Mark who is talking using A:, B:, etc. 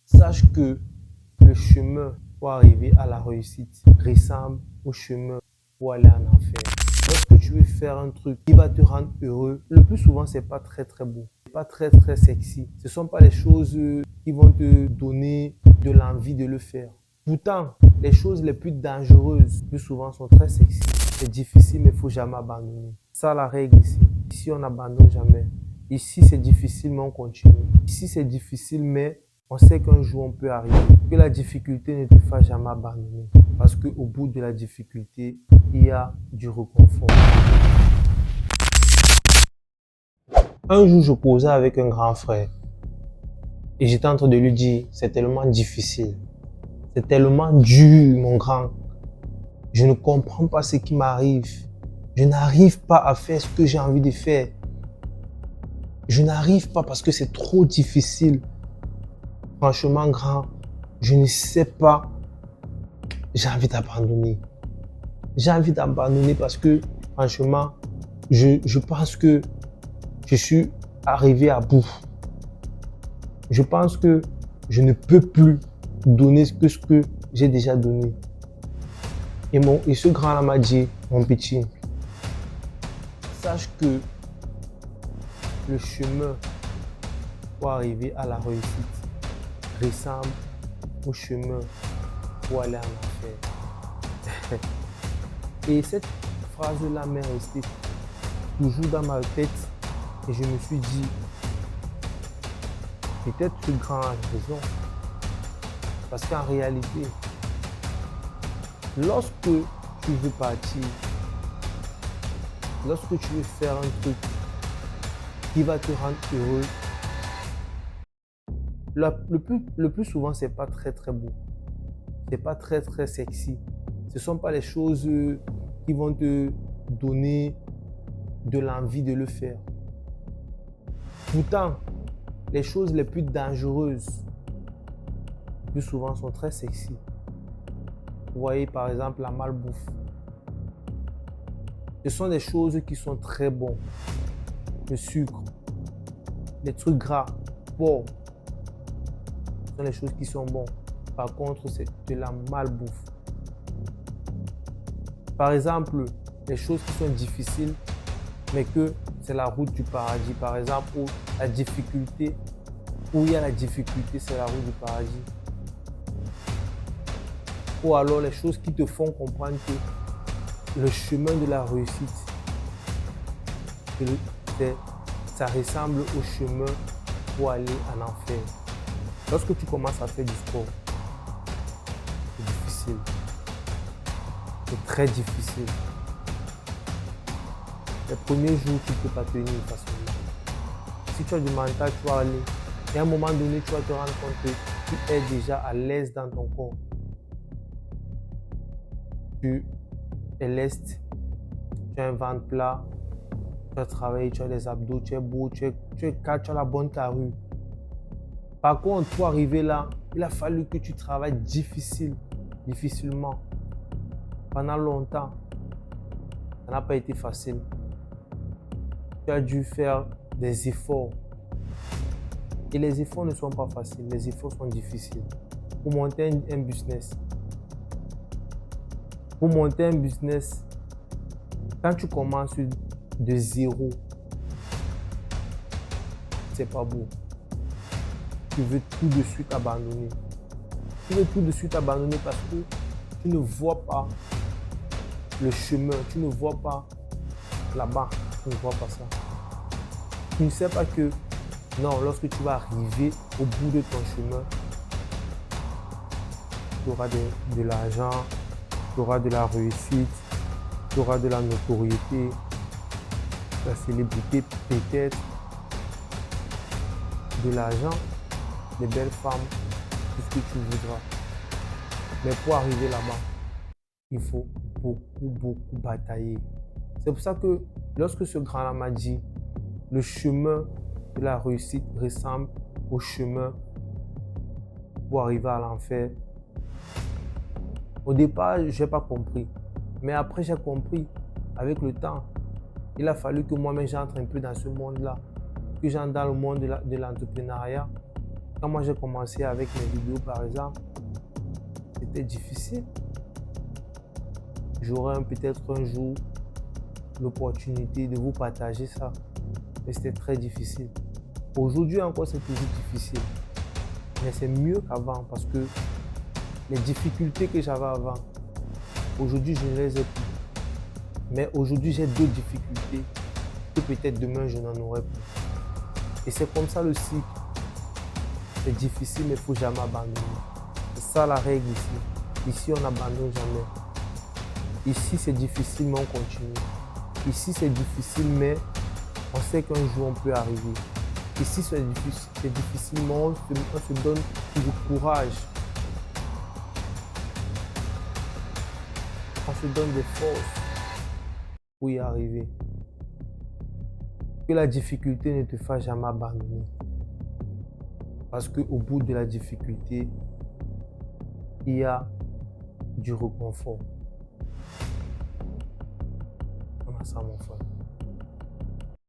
A: Sache que le chemin pour arriver à la réussite ressemble au chemin pour aller en enfer. Lorsque tu veux faire un truc qui va te rendre heureux, le plus souvent, c'est pas très beau, c'est pas très sexy. Ce sont pas les choses qui vont te donner de l'envie de le faire. Pourtant, les choses les plus dangereuses, le plus souvent, sont très sexy. C'est difficile, mais il faut jamais abandonner. Ça, la règle ici. Ici, on n'abandonne jamais. Ici, c'est difficile, mais on continue. Ici, c'est difficile, mais on sait qu'un jour, on peut arriver. Que la difficulté ne te fasse jamais abandonner. Parce qu'au bout de la difficulté, il y a du réconfort. Un jour, je causais avec un grand frère. Et j'étais en train de lui dire, c'est tellement difficile. C'est tellement dur, mon grand. Je ne comprends pas ce qui m'arrive. Je n'arrive pas à faire ce que j'ai envie de faire. Je n'arrive pas parce que c'est trop difficile. Franchement, grand, je ne sais pas. J'ai envie d'abandonner. J'ai envie d'abandonner parce que, franchement, je pense que je suis arrivé à bout. Je pense que je ne peux plus donner que ce que j'ai déjà donné. Et ce grand-là m'a dit, mon petit, sache que le chemin pour arriver à la réussite ressemble au chemin pour aller en enfer. Et cette phrase-là m'est restée toujours dans ma tête et je me suis dit, peut-être ce grand a raison. Parce qu'en réalité, lorsque tu veux partir, lorsque tu veux faire un truc qui va te rendre heureux, le plus souvent, c'est pas très beau. C'est pas très sexy. Ce sont pas les choses qui vont te donner de l'envie de le faire. Pourtant, les choses les plus dangereuses, le plus souvent, sont très sexy. Vous voyez par exemple la malbouffe. Ce sont des choses qui sont très bonnes. Le sucre, les trucs gras, porc, ce sont les choses qui sont bonnes. Par contre, c'est de la malbouffe. Par exemple, les choses qui sont difficiles, mais que c'est la route du paradis. Par exemple, où il y a la difficulté, c'est la route du paradis. Ou alors les choses qui te font comprendre que le chemin de la réussite, ça ressemble au chemin pour aller en enfer. Lorsque tu commences à faire du sport, c'est difficile. C'est très difficile. Les premiers jours, tu ne peux pas tenir facilement. Si tu as du mental, tu vas aller. Et à un moment donné, tu vas te rendre compte que tu es déjà à l'aise dans ton corps. Tu es leste, tu as un ventre plat, tu as travaillé, tu as des abdos, tu es beau, tu as la bonne carrure. Par contre, pour arriver là, il a fallu que tu travailles difficilement, pendant longtemps. Ça n'a pas été facile. Tu as dû faire des efforts. Et les efforts ne sont pas faciles, les efforts sont difficiles. Pour monter un business, quand tu commences de zéro, c'est pas beau. Tu veux tout de suite abandonner. Tu veux tout de suite abandonner parce que tu ne vois pas le chemin, tu ne vois pas là-bas, tu ne vois pas ça. Tu ne sais pas que non, lorsque tu vas arriver au bout de ton chemin, tu auras de l'argent, tu auras de la réussite, tu auras de la notoriété, la célébrité peut-être, de l'argent, des belles femmes, tout ce que tu voudras. Mais pour arriver là-bas, il faut beaucoup batailler. C'est pour ça que lorsque ce grand-là m'a dit, le chemin de la réussite ressemble au chemin pour arriver à l'enfer. Au départ, je n'ai pas compris. Mais après, j'ai compris. Avec le temps, il a fallu que moi-même j'entre un peu dans ce monde-là. Que j'entre dans le monde de l'entrepreneuriat. Quand moi j'ai commencé avec mes vidéos par exemple, c'était difficile. J'aurai peut-être un jour l'opportunité de vous partager ça. Mais c'était très difficile. Aujourd'hui encore, c'est toujours difficile. Mais c'est mieux qu'avant parce que les difficultés que j'avais avant, aujourd'hui, je ne les ai plus. Mais aujourd'hui, j'ai d'autres difficultés que peut-être demain, je n'en aurai plus. Et c'est comme ça le cycle. C'est difficile, mais il ne faut jamais abandonner. C'est ça la règle ici. Ici, on n'abandonne jamais. Ici, c'est difficile, mais on continue. Ici, c'est difficile, mais on sait qu'un jour, on peut arriver. Ici, c'est difficile, mais on se donne du courage. On se donne des forces pour y arriver. Que la difficulté ne te fasse jamais abandonner. Parce qu'au bout de la difficulté, il y a du réconfort. On a ça, mon frère.